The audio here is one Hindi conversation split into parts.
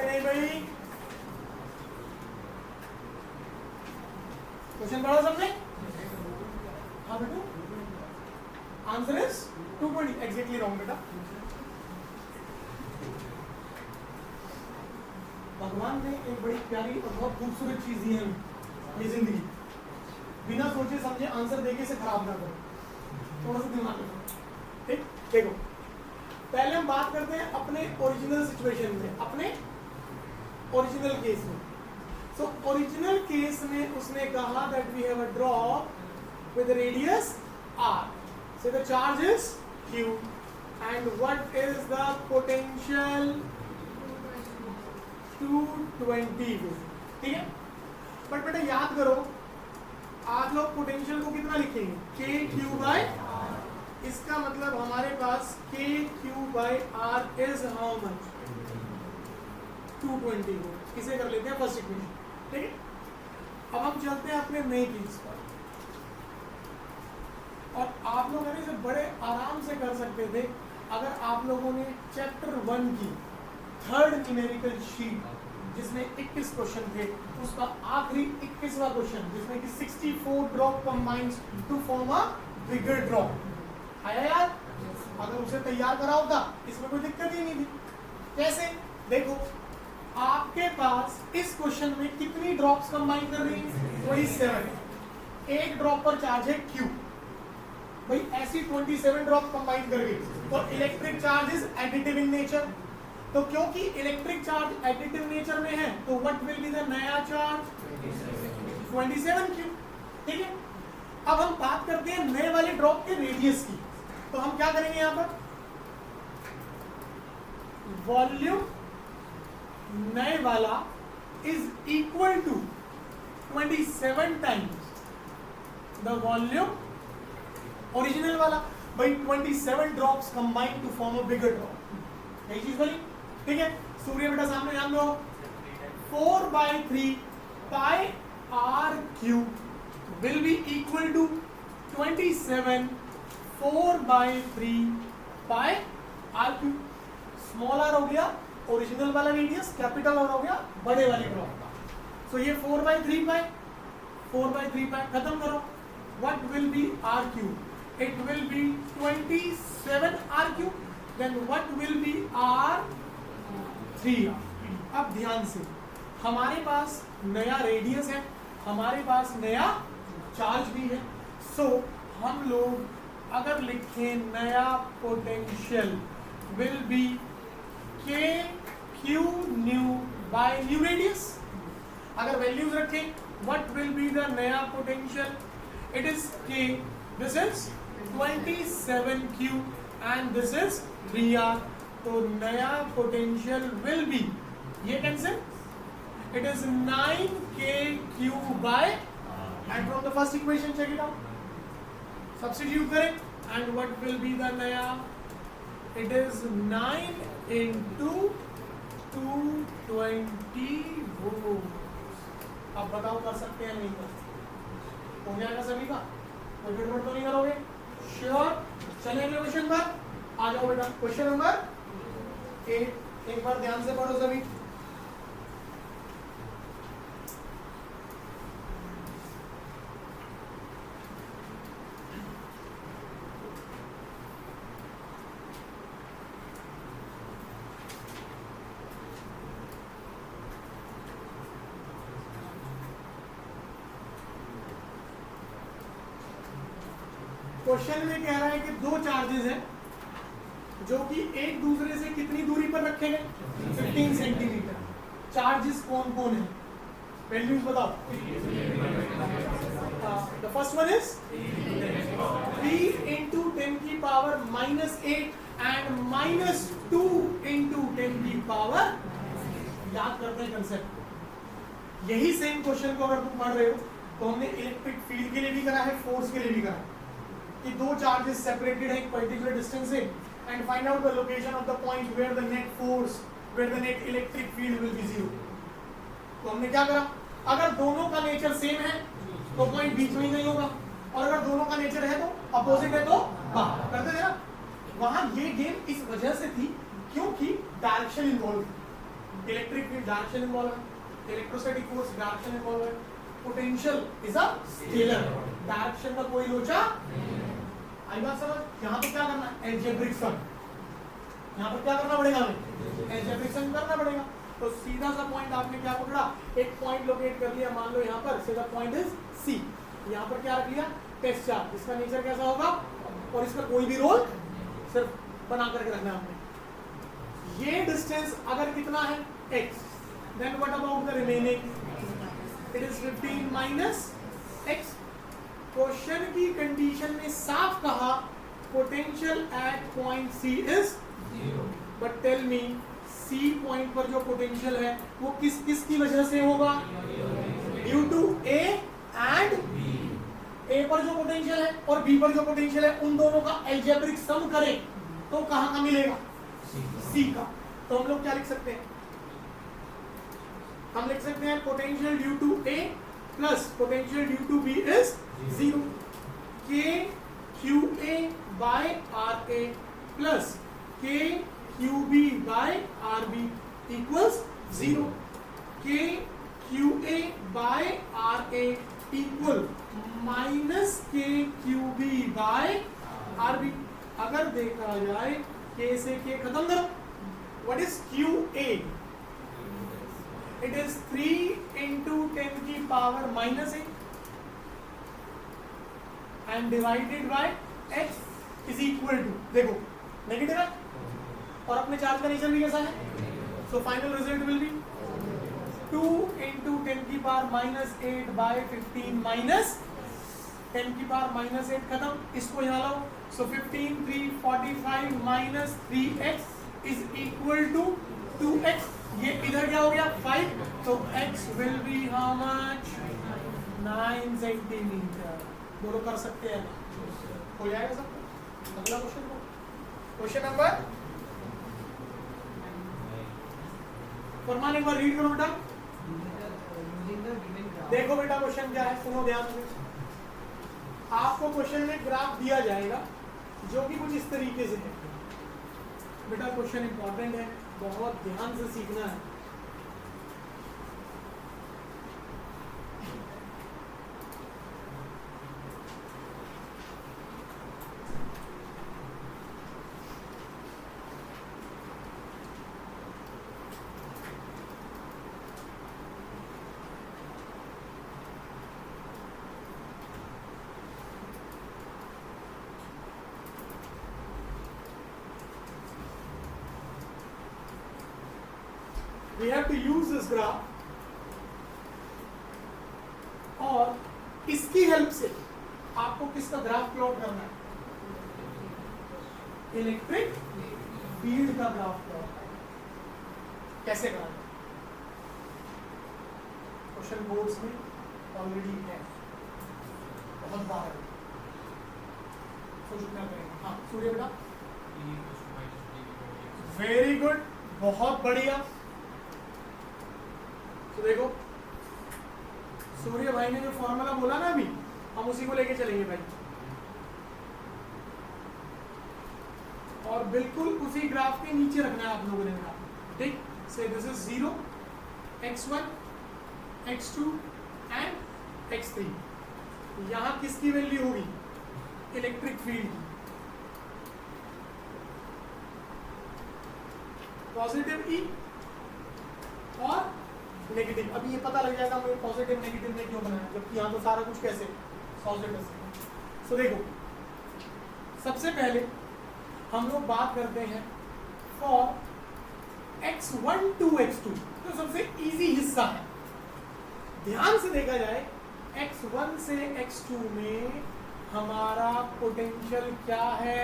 नहीं भाई? क्वेश्चन पढ़ा सबने? हाँ बेटा, आंसर इज 220, एग्जैक्टली रॉन्ग बेटा। भगवान ने एक बड़ी प्यारी और बहुत खूबसूरत चीज दी है हमें, ये जिंदगी। बिना सोचे समझे आंसर देके से खराब ना करो, थोड़ा सा दिमाग लगाओ। ठीक, देखो पहले हम बात करते हैं अपने ओरिजिनल सिचुएशन में, अपने ओरिजिनल केस में। सो ओरिजिनल केस में उसने कहा that we have a drop with radius r, so the charge is q and what is the potential 220 volt, ठीक है। बट बेटा याद करो, आप लोग पोटेंशियल को कितना लिखेंगे? k q by r। इसका मतलब हमारे पास k q by r is how much? 220 volt। इसे कर लेते हैं फर्स्ट इक्वेशन, ठीक है। अब हम चलते हैं अपने नए केस पर, और आप लोग इसे बड़े आराम से कर सकते थे अगर आप लोगों ने चैप्टर 1 की थर्ड न्यूमेरिकल शीट जिसमें 21 क्वेश्चन थे, उसका आखिरी 21वां क्वेश्चन जिसमें कि 64 drop combines to form a bigger drop आया यार? अगर उसे तैयार करा होता इसमें कोई दिक्कत ही नहीं थी। कैसे? देखो आपके पास इस क्वेश्चन में कितनी ड्रॉप्स कंबाइन कर रही है? 27। एक ड्रॉप पर चार्ज है Q, भाई ऐसी 27 ड्रॉप कंबाइन कर गई तो electric charge is additive in nature. तो क्योंकि इलेक्ट्रिक चार्ज एडिटिव नेचर में है तो व्हाट विल बी द नया चार्ज? 27Q, ठीक है। अब हम बात करते हैं नए वाले ड्रॉप के रेडियस की। तो हम क्या करेंगे यहां पर? वॉल्यूम नए वाला is equal to 27 times the volume original वाला। भाई 27 drops combine to form a bigger drop, यही चीज बोली, ठीक है। सूर्य बेटा सामने ध्यान दो, 4/3 pi r cube will be equal to 27 4/3 pi r cube. Small r हो गया ओरिजिनल वाला रेडियस, कैपिटल आर हो गया बड़े वाले ड्रॉप का। सो ये 4/3 पाई खत्म करो। What will be R cube? It will be 27 r cube. Then what will be r 3r? अब ध्यान से, हमारे पास नया रेडियस है, हमारे पास नया चार्ज भी है। सो हम लोग अगर लिखें नया potential will be k q new by new radius. अगर वैल्यूज रखें, what will be the नया potential? It is k, this is 27Q and this is 3R। तो नया पोटेंशियल विल बी, ये cancel, it is 9kq by, and from the first equation check it out, substitute करें and what will be the नया? It is 9 into 220 volt. अब बताओ कर सकते हैं नहीं कर सकते? हो जाएगा सभी का? कोई गड़बड़ तो नहीं करोगे? श्योर? चलिए अगले क्वेश्चन पर आ जाओ बेटा। क्वेश्चन नंबर 8, एक बार ध्यान से पढ़ो सभी। क्वेश्चन में कह रहा है कि दो चार्जेस हैं जो कि एक दूसरे से कितनी दूरी पर रखे गए? 15 सेंटीमीटर। चार्जेस कौन कौन है? वैल्यूज बताओ। The first one is 3 into 10 की पावर -8 एंड -2 into 10 की पावर। याद करते हैं कंसेप्ट। यही सेम क्वेश्चन को अगर तुम पढ़ रहे हो तो हमने इलेक्ट्रिक फील्ड के लिए भी करा है, फोर्स के लिए भी करा है कि दो चार्जेस सेपरेटेड है एक पर्टिकुलर डिस्टेंस से, and find out the location of the point where the net force, where the net electric field will be 0। तो हमने क्या करा? अगर दोनों का नेचर सेम है तो पॉइंट बीच में ही नहीं होगा, और अगर दोनों का नेचर है तो अपोजिट है तो बाहर करते थे ना। वहां ये गेम इस वजह से थी क्योंकि direction involve, electric field direction involve है, इलेक्ट्रोस्टैटिक फोर्स डायरेक्शन इन्वॉल्व है, potential is a scalar, direction का कोई लोचा। आई बात समझ? यहाँ पर क्या करना है? Algebraic sum. यहाँ पर क्या करना पड़ेगा हमें? एल्जेब्रिक सम करना पड़ेगा। तो सीधा सा पॉइंट आपने क्या पकड़ा? एक पॉइंट लोकेट कर लिया, मान लो यहाँ पर से द पॉइंट इज सी। यहाँ पर क्या रख लिया? Test charge. इसका नेचर कैसा होगा और इसका कोई भी रोल सिर्फ बना करके रखना है हमने। ये डिस्टेंस अगर कितना है? x, then what about the remaining? It is 15 minus x। Question की कंडीशन में साफ कहा potential at point C is 0, but tell me C point पर जो पोटेंशियल है वो किस की वजह से होगा? Due to A and B। A पर जो पोटेंशियल है और B पर जो पोटेंशियल है उन दोनों का अलजेब्रिक सम करें तो कहां का मिलेगा? C का। तो हम लोग क्या लिख सकते हैं? हम लिख सकते हैं potential due to A plus potential due to B is 0। K QA by RA plus K QB by RB equals 0। K QA by RA equal minus K QB by RB। अगर देखा जाए K से K खत्म करो, what is QA? It is 3 into 10 की power -8 and divided by x is equal to, देखो नेगेटिव है और अपने चार्ज का नेचर भी कैसा है? So final result will be 2 into 10 की पावर -8 by 15 माइनस 10 की पावर -8 खत्म, इसको यहाँ लाओ। So 15 3 45 minus 3x is equal to 2x। ये इधर क्या हो गया? 5। तो x will be how much? 9 centimetre. बोलो कर सकते हैं? हो जाएगा सब। अगला क्वेश्चन, क्वेश्चन नंबर फरमान एक बार रीड करो बेटा। देखो बेटा क्वेश्चन क्या है, सुनो ध्यान से। आपको क्वेश्चन में ग्राफ दिया जाएगा जो कि कुछ इस तरीके से है। बेटा क्वेश्चन इंपॉर्टेंट है, बहुत ध्यान से सीखना है। We have to use this graph और इसकी हेल्प से आपको किसका ग्राफ प्लॉट करना है? इलेक्ट्रिक फील्ड का ग्राफ प्लॉट कैसे करना है? क्वेश्चन बोर्ड्स में ऑलरेडी है, बहुत बार है। सोच क्या करेंगे? हाँ सूर्य बेटा, वेरी गुड, बहुत बढ़िया। तो देखो सूर्य भाई ने जो फॉर्मूला बोला ना अभी, हम उसी को लेके चलेंगे भाई, और बिल्कुल उसी ग्राफ के नीचे रखना है आप लोगों ने ग्राफ। ठीक, से this is 0 x1 x2 and x3। यहां किसकी वैल्यू होगी? इलेक्ट्रिक फील्ड की। पॉजिटिव E और नेगेटिव। अभी ये पता लग जाएगा मुझे पॉजिटिव नेगेटिव ने क्यों बनाया, जबकि यहाँ तो सारा कुछ कैसे पॉजिटिव से। सो देखो सबसे पहले हम लोग बात करते हैं फॉर x1 to x2, जो सबसे इजी हिस्सा है। ध्यान से देखा जाए x1 से x2 में हमारा पोटेंशियल क्या है?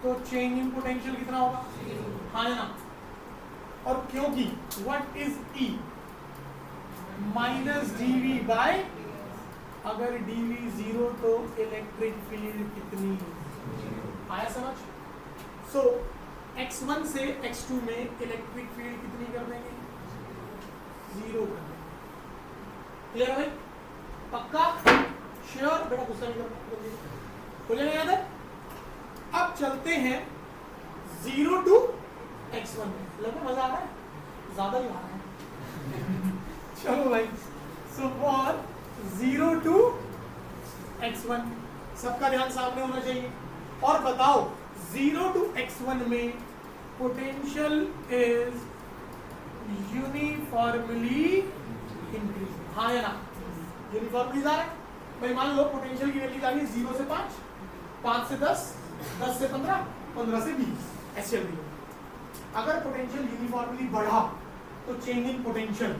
तो चेंज इन पोटेंशियल कितना होगा? हाँ है ना। और क्योंकि what is E? Minus dV by, अगर dV 0 तो इलेक्ट्रिक फील्ड कितनी? आया समझ? सो x1 से x2 में इलेक्ट्रिक फील्ड कितनी कर देंगे? 0 कर देंगे। क्लियर है भाई? पक्का? श्योर? बेटा गुस्सा नहीं करना, हो जाएगा याद है? अब चलते हैं 0 to x1 में। लगे मजा आ रहा है? ज्यादा ही आ रहा है। चलो भाई, सो फॉर 0 to x1 सबका ध्यान सामने होना चाहिए। और बताओ 0 to x1 में पोटेंशियल इज यूनिफॉर्मली इंक्रीज, हाँ या ना? यूनिफॉर्मली जा रहा है भाई। मान लो पोटेंशियल की वैल्यू आ गई 0 से 5, 5 से 10, 10 से 15, 15 से 20, ऐसे चल रही है। अगर पोटेंशियल यूनिफॉर्मली बढ़ा तो चेंज इन पोटेंशियल,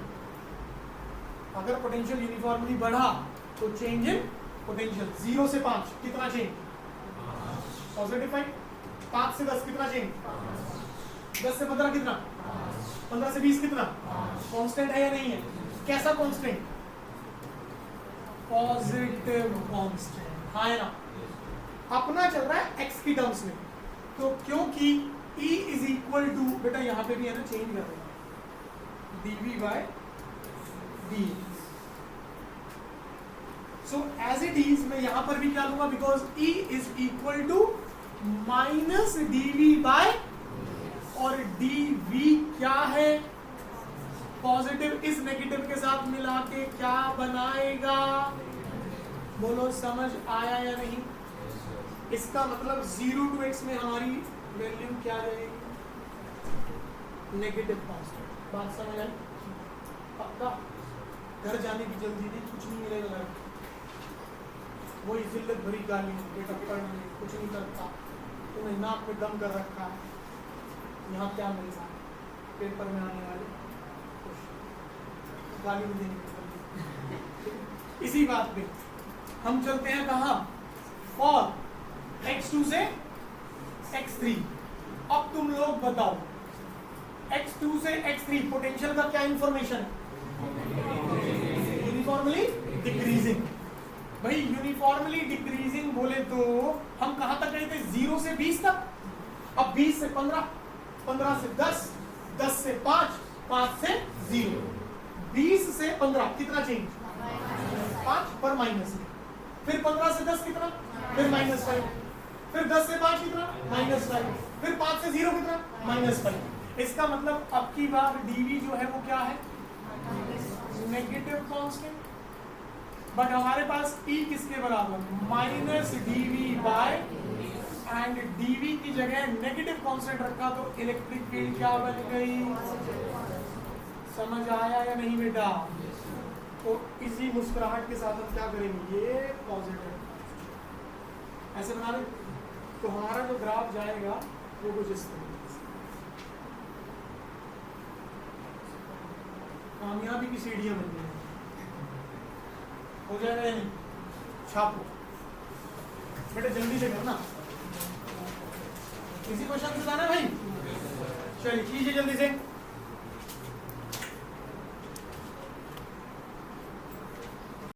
अगर पोटेंशियल यूनिफॉर्मली बढ़ा तो चेंज इन पोटेंशियल। 0 से 5 कितना चेंज? पॉजिटिव 5। 5 से 10 कितना चेंज? 10 से 15 कितना? 15 से 20 कितना? कांस्टेंट है या नहीं है? कैसा कांस्टेंट? पॉजिटिव कांस्टेंट, हाँ या ना? अपना चल रहा है x की टर्म्स में, तो क्योंकि E इज इक्वल टू, बेटा यहाँ पे भी है ना, चेंज कर रहे हैं dv by dx। So as it is मैं यहां पर भी क्या लूंगा, because E is equal to minus dv by, और dv क्या है? पॉजिटिव इस नेगेटिव के साथ मिला के क्या बनाएगा? बोलो, समझ आया या नहीं? इसका मतलब 0 to x में हमारी वैल्यू क्या रहेगी? Negative constant. बात समझ आई? पक्का? घर जाने की जल्दी नहीं, कुछ नहीं मिलेगा। वही जिल्लत भरी गाली, बेटा पढ़ नहीं, कुछ नहीं करता, तुम्हें नाक में दम कर रखा है, यहाँ क्या मिल रहा है? पेपर में आने वाले गाली में देने। इसी बात पे हम चलते हैं कहाँ? फॉर x2 से x3। अब तुम लोग बताओ, x2 से x3 पोटेंशियल का क्या इंफॉर्मेशन है? Uniformly decreasing. भाई यूनिफॉर्मली डिक्रीजिंग बोले तो हम कहां तक गए थे? 0 से 20 तक। अब 20 से 15, 15 से 10, 10 से 5, 5 से 0, 20 से 15 कितना चेंज? 5 पर माइनस। फिर 15 से 10 कितना? फिर -5। फिर 10 से 5 कितना? -5। फिर 5 से 0 कितना? -5। इसका मतलब अब की बार dv जो है वो क्या है? Negative constant. बट हमारे पास E किसके बराबर? Minus dv by, and dv की जगह नेगेटिव कांस्टेंट रखा तो इलेक्ट्रिक फील्ड क्या बन गई? समझ आया या नहीं बेटा? तो इसी मुस्कुराहट के साथ हम क्या करेंगे? ये पॉजिटिव ऐसे बना दें तो हमारा जो ग्राफ जाएगा वो कुछ इस तरीके से। कामयाबी की सीढ़ियां बन जाएंगी। हो जाएगा या नहीं? छापो बेटा, जल्दी से करना। इसी क्वेश्चन से जाना भाई, चलिए कीजिए जल्दी से।